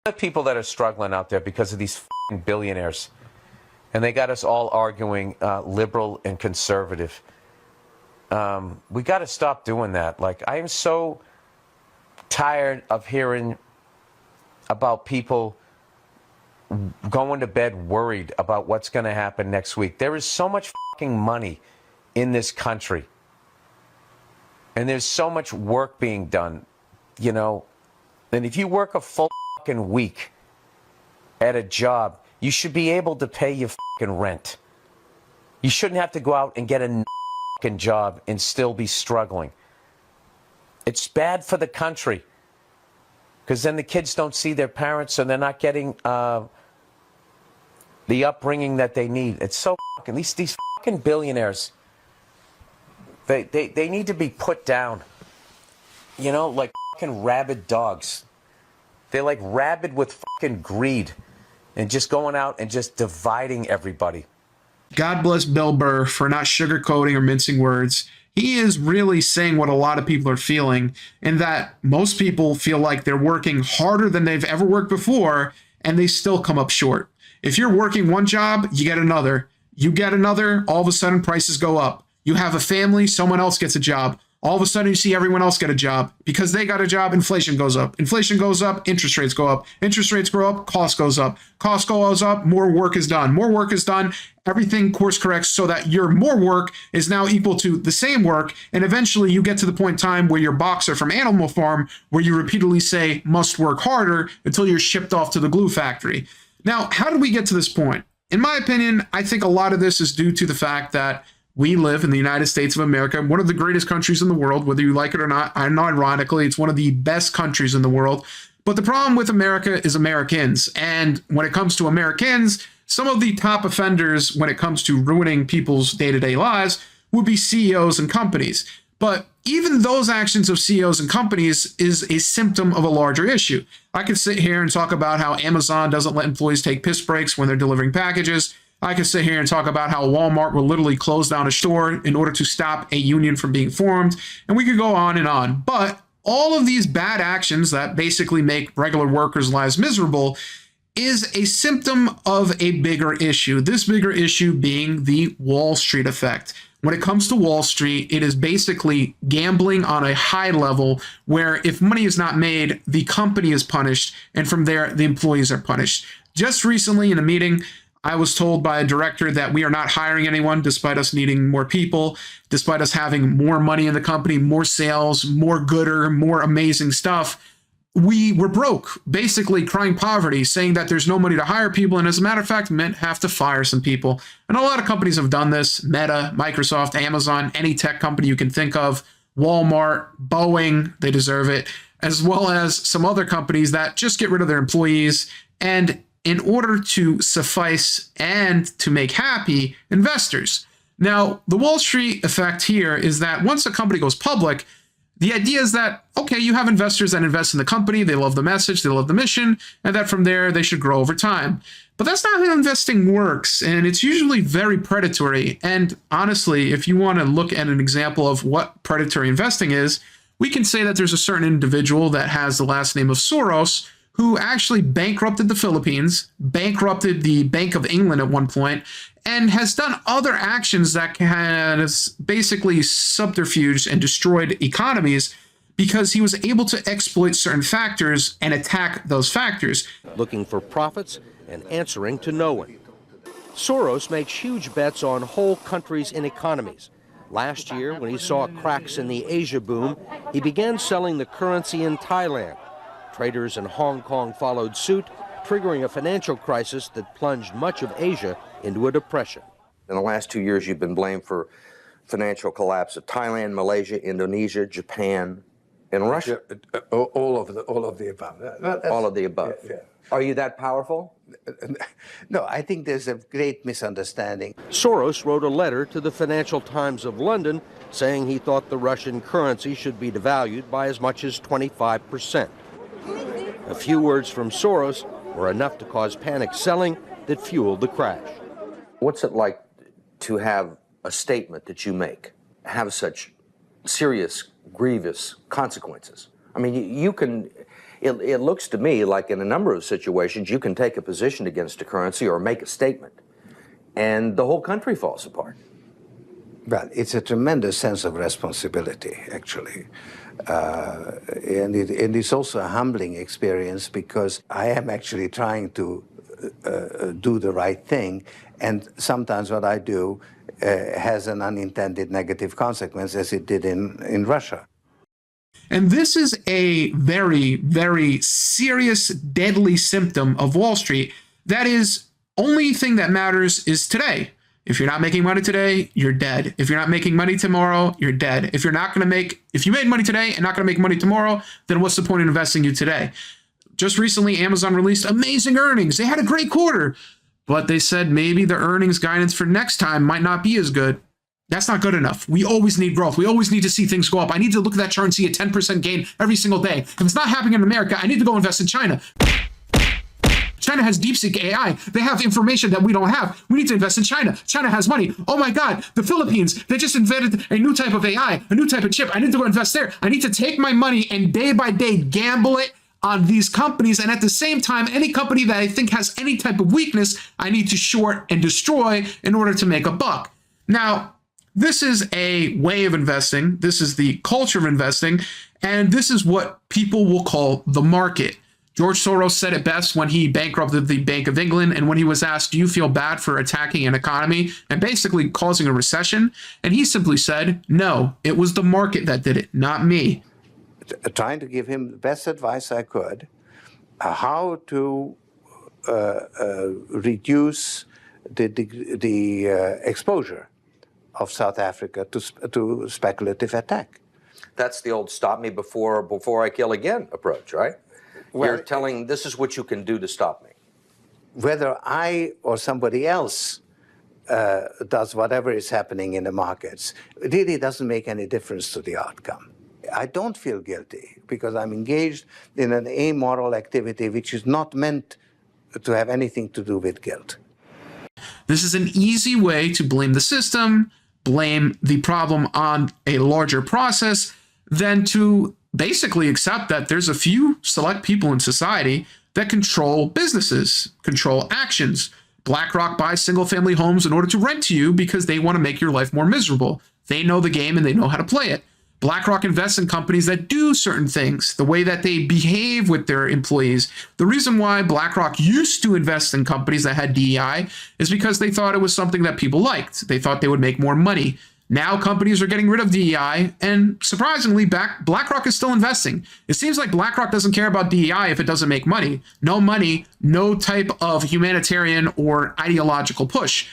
the people that are struggling out there because of these billionaires. And they got us all arguing liberal and conservative. We got to stop doing that. Like, I am so tired of hearing about people going to bed worried about what's going to happen next week. There is so much money in this country. And there's so much work being done, you know. And if you work a full week at a job, you should be able to pay your rent. You shouldn't have to go out and get a job and still be struggling. It's bad for the country because then the kids don't see their parents and they're not getting the upbringing that they need. It's so these billionaires, they need to be put down, you know, like rabid dogs. They're like rabid with greed and just going out and just dividing everybody. God bless Bill Burr for not sugarcoating or mincing words. He is really saying what a lot of people are feeling, and that most people feel like they're working harder than they've ever worked before, and they still come up short. If you're working one job, you get another. You get another, all of a sudden prices go up. You have a family, someone else gets a job. All of a sudden you see everyone else get a job. Because they got a job, inflation goes up. Inflation goes up, interest rates go up. Interest rates go up, cost goes up. Cost goes up, more work is done. More work is done, everything course corrects so that your more work is now equal to the same work. And eventually you get to the point in time where your boxer from Animal Farm, where you repeatedly say, must work harder until you're shipped off to the glue factory. Now, how did we get to this point? In my opinion, I think a lot of this is due to the fact that we live in the United States of America, one of the greatest countries in the world, whether you like it or not. And ironically, it's one of the best countries in the world. But the problem with America is Americans. And when it comes to Americans, some of the top offenders when it comes to ruining people's day-to-day lives would be CEOs and companies. But even those actions of CEOs and companies is a symptom of a larger issue. I could sit here and talk about how Amazon doesn't let employees take piss breaks when they're delivering packages. I could sit here and talk about how Walmart will literally close down a store in order to stop a union from being formed. And we could go on and on. But all of these bad actions that basically make regular workers' lives miserable is a symptom of a bigger issue. This bigger issue being the Wall Street effect. When it comes to Wall Street, it is basically gambling on a high level where if money is not made, the company is punished, and from there, the employees are punished. Just recently in a meeting, I was told by a director that we are not hiring anyone despite us needing more people, despite us having more money in the company, more sales, more gooder, more amazing stuff. We were broke, basically crying poverty, saying that there's no money to hire people, and as a matter of fact, meant have to fire some people. And a lot of companies have done this. Meta, Microsoft, Amazon, any tech company you can think of, Walmart, Boeing, they deserve it, as well as some other companies that just get rid of their employees and in order to suffice and to make happy investors. Now, the Wall Street effect here is that once a company goes public, the idea is that, okay, you have investors that invest in the company, they love the message, they love the mission, and that from there they should grow over time. But that's not how investing works, and it's usually very predatory. And honestly, if you want to look at an example of what predatory investing is, we can say that there's a certain individual that has the last name of Soros, who actually bankrupted the Philippines, bankrupted the Bank of England at one point, and has done other actions that has basically subterfuged and destroyed economies because he was able to exploit certain factors and attack those factors. Looking for profits and answering to no one. Soros makes huge bets on whole countries and economies. Last year, when he saw cracks in the Asia boom, he began selling the currency in Thailand. Traders in Hong Kong followed suit, triggering a financial crisis that plunged much of Asia into a depression. In the last 2 years, you've been blamed for financial collapse of Thailand, Malaysia, Indonesia, Japan, and Russia. All of the above. All of the above. Yeah. Are you that powerful? No, I think there's a great misunderstanding. Soros wrote a letter to the Financial Times of London saying he thought the Russian currency should be devalued by as much as 25%. A few words from Soros were enough to cause panic selling that fueled the crash. What's it like to have a statement that you make have such serious, grievous consequences? I mean, It looks to me like in a number of situations, you can take a position against a currency or make a statement, and the whole country falls apart. Well, it's a tremendous sense of responsibility, actually. And it's also a humbling experience because I am actually trying to do the right thing, and sometimes what I do has an unintended negative consequence, as it did in Russia. And this is a very, very serious, deadly symptom of Wall Street. That is, only thing that matters is today. If you're not making money today, you're dead. If you're not making money tomorrow, you're dead. If you made money today and not going to make money tomorrow, then what's the point in investing you today? Just recently, Amazon released amazing earnings. They had a great quarter, but they said maybe the earnings guidance for next time might not be as good. That's not good enough. We always need growth. We always need to see things go up. I need to look at that chart and see a 10% gain every single day. If it's not happening in America, I need to go invest in China. China has DeepSeek AI. They have information that we don't have. We need to invest in China. China has money. Oh my God, the Philippines, they just invented a new type of AI, a new type of chip. I need to go invest there. I need to take my money and day by day gamble it on these companies. And at the same time, any company that I think has any type of weakness, I need to short and destroy in order to make a buck. Now, this is a way of investing. This is the culture of investing. And this is what people will call the market. George Soros said it best when he bankrupted the Bank of England and when he was asked, do you feel bad for attacking an economy and basically causing a recession? And he simply said, no, it was the market that did it, not me. Trying to give him the best advice I could, how to reduce the exposure of South Africa to speculative attack. That's the old stop me before I kill again approach, right? Well, you're telling this is what you can do to stop me. Whether I or somebody else does whatever is happening in the markets, it really doesn't make any difference to the outcome. I don't feel guilty because I'm engaged in an amoral activity which is not meant to have anything to do with guilt. This is an easy way to blame the system, blame the problem on a larger process, than to basically accept that there's a few select people in society that control businesses, control actions. BlackRock buys single-family homes in order to rent to you because they want to make your life more miserable. They know the game and they know how to play it. BlackRock invests in companies that do certain things, the way that they behave with their employees. The reason why BlackRock used to invest in companies that had DEI is because they thought it was something that people liked. They thought they would make more money. Now companies are getting rid of DEI, and surprisingly, BlackRock is still investing. It seems like BlackRock doesn't care about DEI if it doesn't make money. No money, no type of humanitarian or ideological push.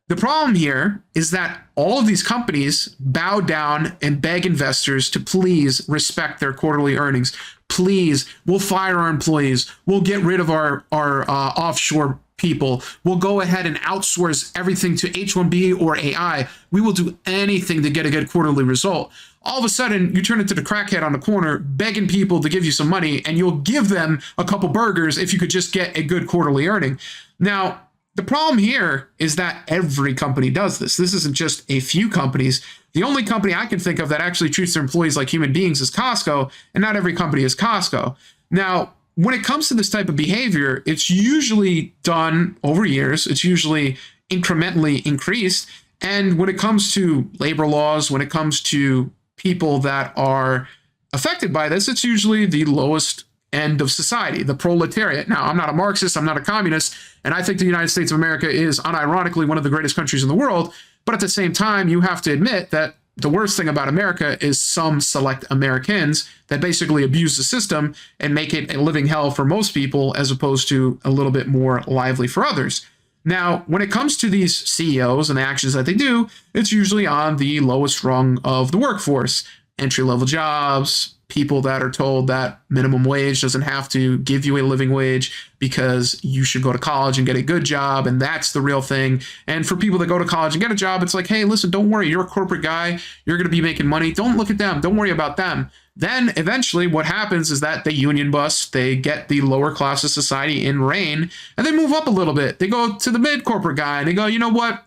The problem here is that all of these companies bow down and beg investors to please respect their quarterly earnings. Please, we'll fire our employees. We'll get rid of our offshore people. We'll go ahead and outsource everything to H-1B or AI. We will do anything to get a good quarterly result. All of a sudden, you turn into the crackhead on the corner, begging people to give you some money, and you'll give them a couple burgers if you could just get a good quarterly earning. Now, the problem here is that every company does this. This isn't just a few companies. The only company I can think of that actually treats their employees like human beings is Costco, and not every company is Costco. Now, when it comes to this type of behavior, it's usually done over years. It's usually incrementally increased. And when it comes to labor laws, when it comes to people that are affected by this, it's usually the lowest end of society, the proletariat. Now, I'm not a Marxist, I'm not a communist, and I think the United States of America is unironically one of the greatest countries in the world. But at the same time, you have to admit that the worst thing about America is some select Americans that basically abuse the system and make it a living hell for most people as opposed to a little bit more lively for others. Now, when it comes to these CEOs and the actions that they do, it's usually on the lowest rung of the workforce. Entry-level jobs, people that are told that minimum wage doesn't have to give you a living wage because you should go to college and get a good job, and that's the real thing. And for people that go to college and get a job, it's like, hey, listen, don't worry, you're a corporate guy, you're going to be making money, don't look at them, don't worry about them. Then eventually what happens is that they union bust, they get the lower class of society in reign, and they move up a little bit. They go to the mid-corporate guy, and they go, you know what?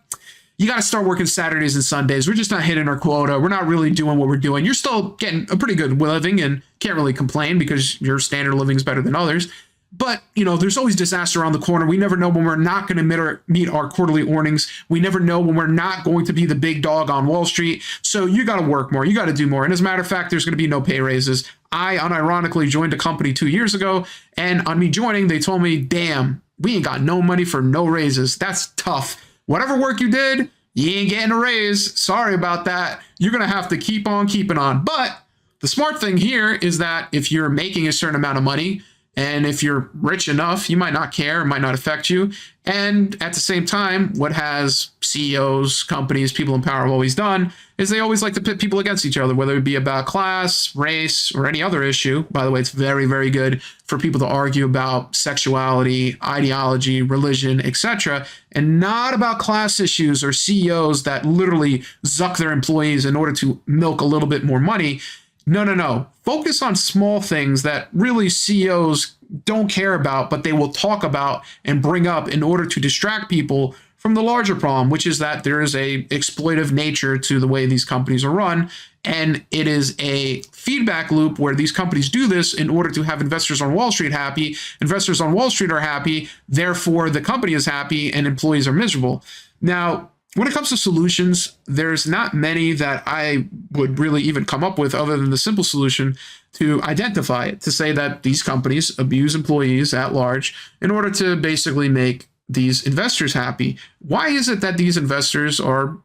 you got to start working Saturdays and Sundays. We're just not hitting our quota. We're not really doing what we're doing. You're still getting a pretty good living and can't really complain because your standard of living is better than others. But, there's always disaster around the corner. We never know when we're not going to meet our quarterly earnings. We never know when we're not going to be the big dog on Wall Street. So you got to work more. You got to do more. And as a matter of fact, there's going to be no pay raises. I unironically joined a company 2 years ago. And on me joining, they told me, damn, we ain't got no money for no raises. That's tough. Whatever work you did, you ain't getting a raise. Sorry about that. You're going to have to keep on keeping on. But the smart thing here is that if you're making a certain amount of money, and if you're rich enough, you might not care, it might not affect you. And at the same time, what has CEOs, companies, people in power have always done is they always like to pit people against each other, whether it be about class, race, or any other issue. By the way, it's very, very good for people to argue about sexuality, ideology, religion, etc., and not about class issues or CEOs that literally zuck their employees in order to milk a little bit more money. No. Focus on small things that really CEOs don't care about, but they will talk about and bring up in order to distract people from the larger problem, which is that there is a exploitive nature to the way these companies are run. And it is a feedback loop where these companies do this in order to have investors on Wall Street happy. Investors on Wall Street are happy. Therefore, the company is happy and employees are miserable. Now, when it comes to solutions, there's not many that I would really even come up with other than the simple solution to identify it, to say that these companies abuse employees at large in order to basically make these investors happy. Why is it that these investors are,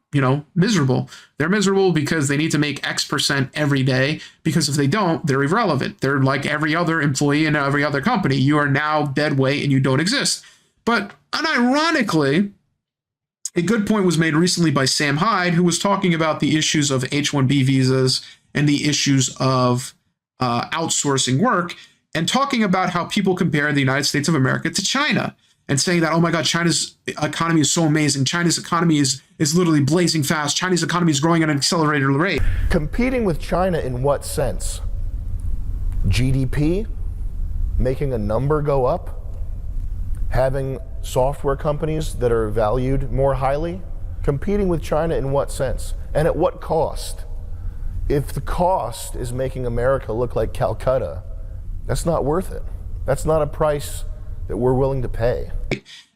miserable? They're miserable because they need to make X% every day, because if they don't, they're irrelevant. They're like every other employee in every other company. You are now dead weight and you don't exist. But unironically, a good point was made recently by Sam Hyde, who was talking about the issues of H-1B visas and the issues of outsourcing work, and talking about how people compare the United States of America to China and saying that, oh my God, China's economy is so amazing. China's economy is literally blazing fast. China's economy is growing at an accelerated rate. Competing with China in what sense? GDP? Making a number go up? Having software companies that are valued more highly? Competing with China in what sense? And at what cost? If the cost is making America look like Calcutta, that's not worth it. That's not a price that we're willing to pay.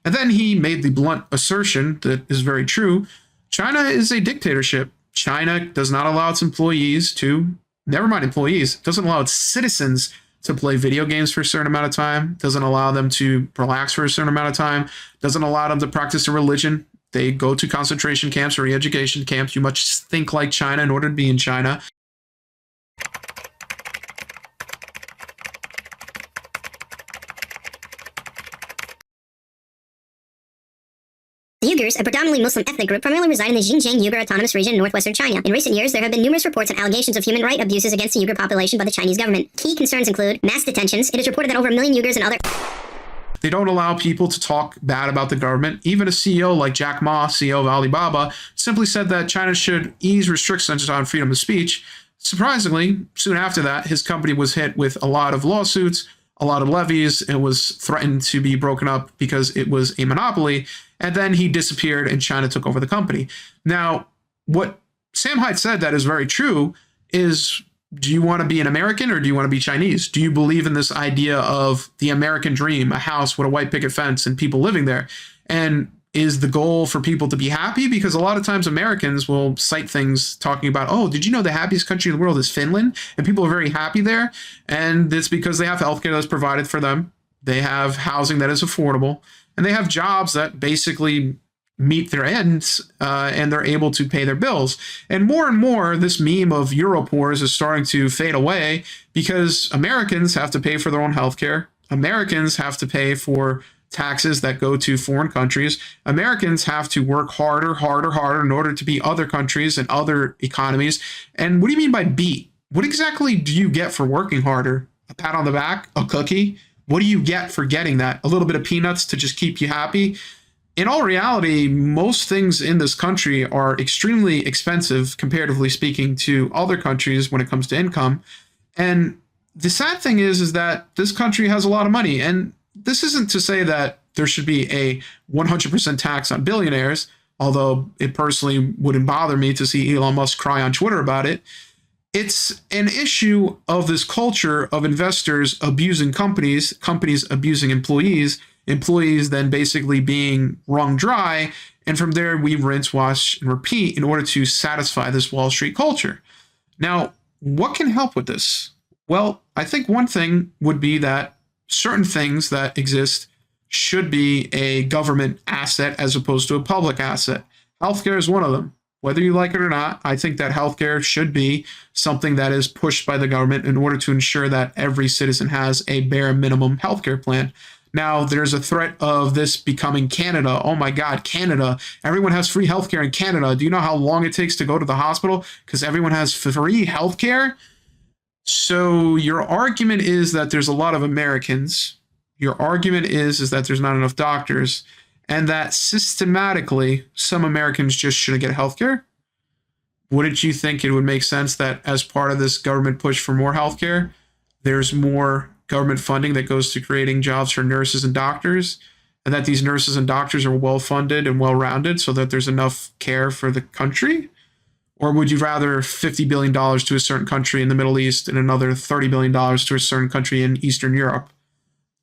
And then he made the blunt assertion that is very true. China is a dictatorship. China does not allow its employees to, never mind employees, doesn't allow its citizens to play video games for a certain amount of time, doesn't allow them to relax for a certain amount of time, doesn't allow them to practice their religion. They go to concentration camps or re-education camps. You must think like China in order to be in China. The Uyghurs, a predominantly Muslim ethnic group, primarily reside in the Xinjiang Uyghur Autonomous Region in northwestern China. In recent years, there have been numerous reports and allegations of human rights abuses against the Uyghur population by the Chinese government. Key concerns include mass detentions. It is reported that over 1 million Uyghurs and other... They don't allow people to talk bad about the government. Even a CEO like Jack Ma, CEO of Alibaba, simply said that China should ease restrictions on freedom of speech. Surprisingly, soon after that, his company was hit with a lot of lawsuits, a lot of levies, and was threatened to be broken up because it was a monopoly. And then he disappeared and China took over the company. Now, what Sam Hyde said that is very true is, do you want to be an American or do you want to be Chinese? Do you believe in this idea of the American dream, a house with a white picket fence and people living there? And is the goal for people to be happy? Because a lot of times Americans will cite things talking about, oh, did you know the happiest country in the world is Finland? And people are very happy there. And it's because they have healthcare that's provided for them. They have housing that is affordable. And they have jobs that basically meet their ends and they're able to pay their bills. And more, this meme of Europores is starting to fade away because Americans have to pay for their own healthcare. Americans have to pay for taxes that go to foreign countries. Americans have to work harder in order to beat other countries and other economies. And what do you mean by beat? What exactly do you get for working harder? A pat on the back? A cookie? What do you get for getting that? A little bit of peanuts to just keep you happy? In all reality, most things in this country are extremely expensive, comparatively speaking, to other countries when it comes to income. And the sad thing is that this country has a lot of money. And this isn't to say that there should be a 100% tax on billionaires. although it personally wouldn't bother me to see Elon Musk cry on Twitter about it. It's an issue of this culture of investors abusing companies, companies abusing employees, employees then basically being wrung dry. And from there, we rinse, wash, and repeat in order to satisfy this Wall Street culture. Now, what can help with this? Well, I think one thing would be that certain things that exist should be a government asset as opposed to a public asset. Healthcare is one of them. Whether you like it or not, I think that healthcare should be something that is pushed by the government in order to ensure that every citizen has a bare minimum healthcare plan. Now, there's a threat of this becoming Canada. Oh my God, Canada. Everyone has free healthcare in Canada. Do you know how long it takes to go to the hospital? Because everyone has free healthcare? So your argument is that there's a lot of Americans. Your argument is that there's not enough doctors, and that systematically some Americans just shouldn't get healthcare. Wouldn't you think it would make sense that as part of this government push for more healthcare, there's more government funding that goes to creating jobs for nurses and doctors, and that these nurses and doctors are well funded and well rounded so that there's enough care for the country? Or would you rather $50 billion to a certain country in the Middle East and another $30 billion to a certain country in Eastern Europe?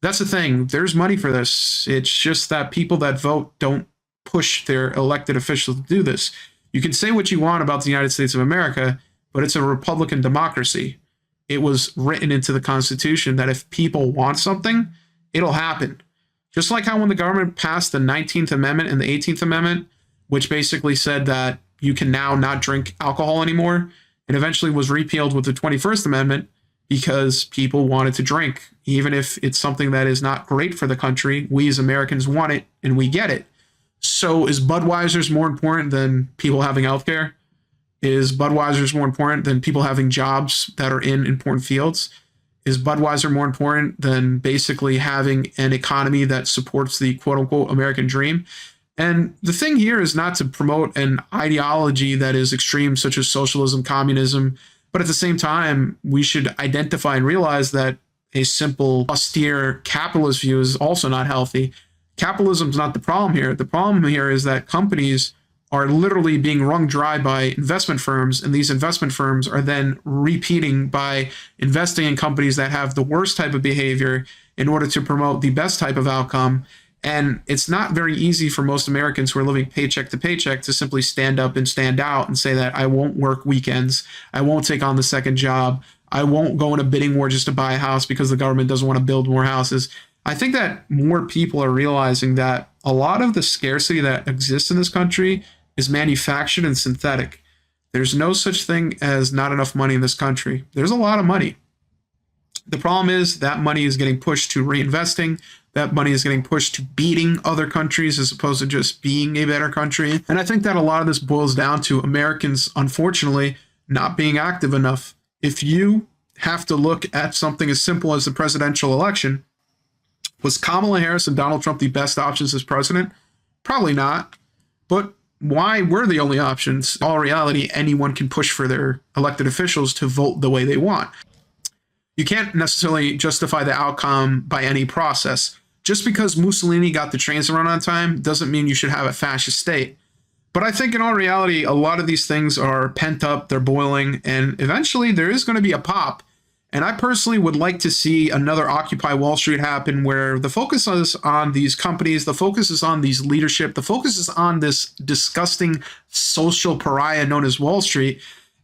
That's the thing. There's money for this. It's just that people that vote don't push their elected officials to do this. You can say what you want about the United States of America, but it's a Republican democracy. It was written into the Constitution that if people want something, it'll happen. Just like how when the government passed the 19th Amendment and the 18th Amendment, which basically said that you can now not drink alcohol anymore, and eventually was repealed with the 21st Amendment because people wanted to drink. Even if it's something that is not great for the country, we as Americans want it and we get it. So is Budweiser's more important than people having healthcare? Is Budweiser's more important than people having jobs that are in important fields? Is Budweiser more important than basically having an economy that supports the quote unquote American dream? And the thing here is not to promote an ideology that is extreme, such as socialism, communism, but at the same time, we should identify and realize that a simple, austere capitalist view is also not healthy. Capitalism is not the problem here. The problem here is that companies are literally being wrung dry by investment firms, and these investment firms are then repeating by investing in companies that have the worst type of behavior in order to promote the best type of outcome. And it's not very easy for most Americans who are living paycheck to paycheck to simply stand up and stand out and say that I won't work weekends, I won't take on the second job, I won't go in a bidding war just to buy a house because the government doesn't want to build more houses. I think that more people are realizing that a lot of the scarcity that exists in this country is manufactured and synthetic. There's no such thing as not enough money in this country. There's a lot of money. The problem is that money is getting pushed to reinvesting. That money is getting pushed to beating other countries as opposed to just being a better country. And I think that a lot of this boils down to Americans, unfortunately, not being active enough. If you have to look at something as simple as the presidential election, was Kamala Harris and Donald Trump the best options as president? Probably not. But why were the only options? In all reality, anyone can push for their elected officials to vote the way they want. You can't necessarily justify the outcome by any process. Just because Mussolini got the trains to run on time doesn't mean you should have a fascist state. But I think in all reality, a lot of these things are pent up, they're boiling, and eventually there is going to be a pop. And I personally would like to see another Occupy Wall Street happen where the focus is on these companies, the focus is on these leadership, the focus is on this disgusting social pariah known as Wall Street.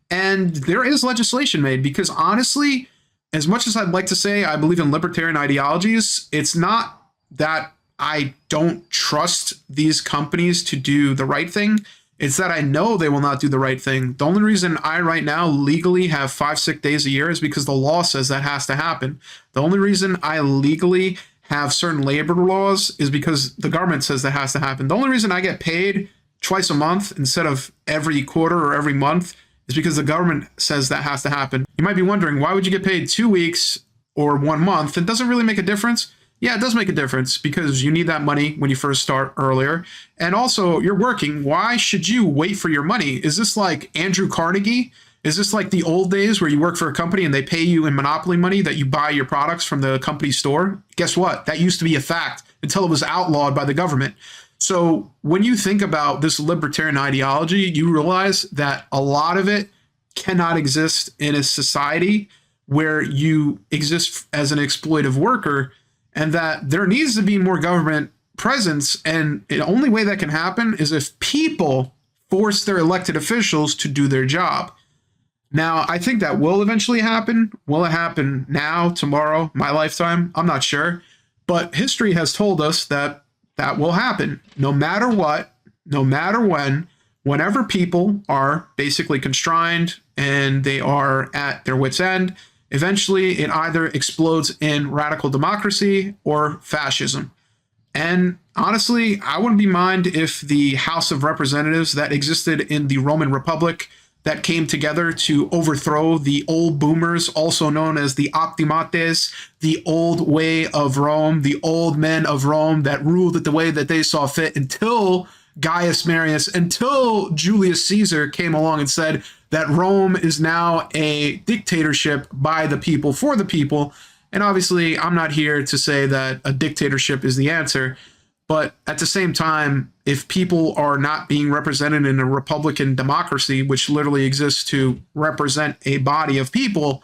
And there is legislation made because honestly, as much as I'd like to say I believe in libertarian ideologies, it's not that I don't trust these companies to do the right thing. It's that I know they will not do the right thing. The only reason I right now legally have 5 sick days a year is because the law says that has to happen. The only reason I legally have certain labor laws is because the government says that has to happen. The only reason I get paid twice a month instead of every quarter or every month is because the government says that has to happen. You might be wondering, why would you get paid 2 weeks or 1 month? It doesn't really make a difference. Yeah, it does make a difference because you need that money when you first start earlier. And also, you're working. Why should you wait for your money? Is this like Andrew Carnegie? Is this like the old days where you work for a company and they pay you in monopoly money that you buy your products from the company store? Guess what? That used to be a fact until it was outlawed by the government. So when you think about this libertarian ideology, you realize that a lot of it cannot exist in a society where you exist as an exploitive worker, and that there needs to be more government presence. And the only way that can happen is if people force their elected officials to do their job. Now, I think that will eventually happen. Will it happen now, tomorrow, my lifetime? I'm not sure. But history has told us that that will happen no matter what, no matter when, whenever people are basically constrained and they are at their wits' end. Eventually, it either explodes in radical democracy or fascism. And honestly, I wouldn't be mind if the House of Representatives that existed in the Roman Republic that came together to overthrow the old boomers, also known as the optimates, the old way of Rome, the old men of Rome that ruled it the way that they saw fit until Gaius Marius, until Julius Caesar came along and said that Rome is now a dictatorship by the people for the people. And obviously, I'm not here to say that a dictatorship is the answer. But at the same time, if people are not being represented in a Republican democracy, which literally exists to represent a body of people,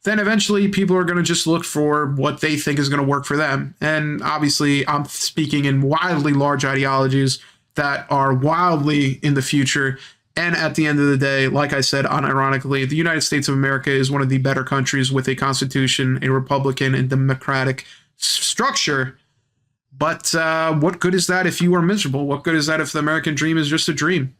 then eventually people are going to just look for what they think is going to work for them. And obviously, I'm speaking in wildly large ideologies that are wildly in the future. And at the end of the day, like I said, unironically, the United States of America is one of the better countries with a constitution, a Republican and democratic structure. But what good is that if you are miserable? What good is that if the American dream is just a dream?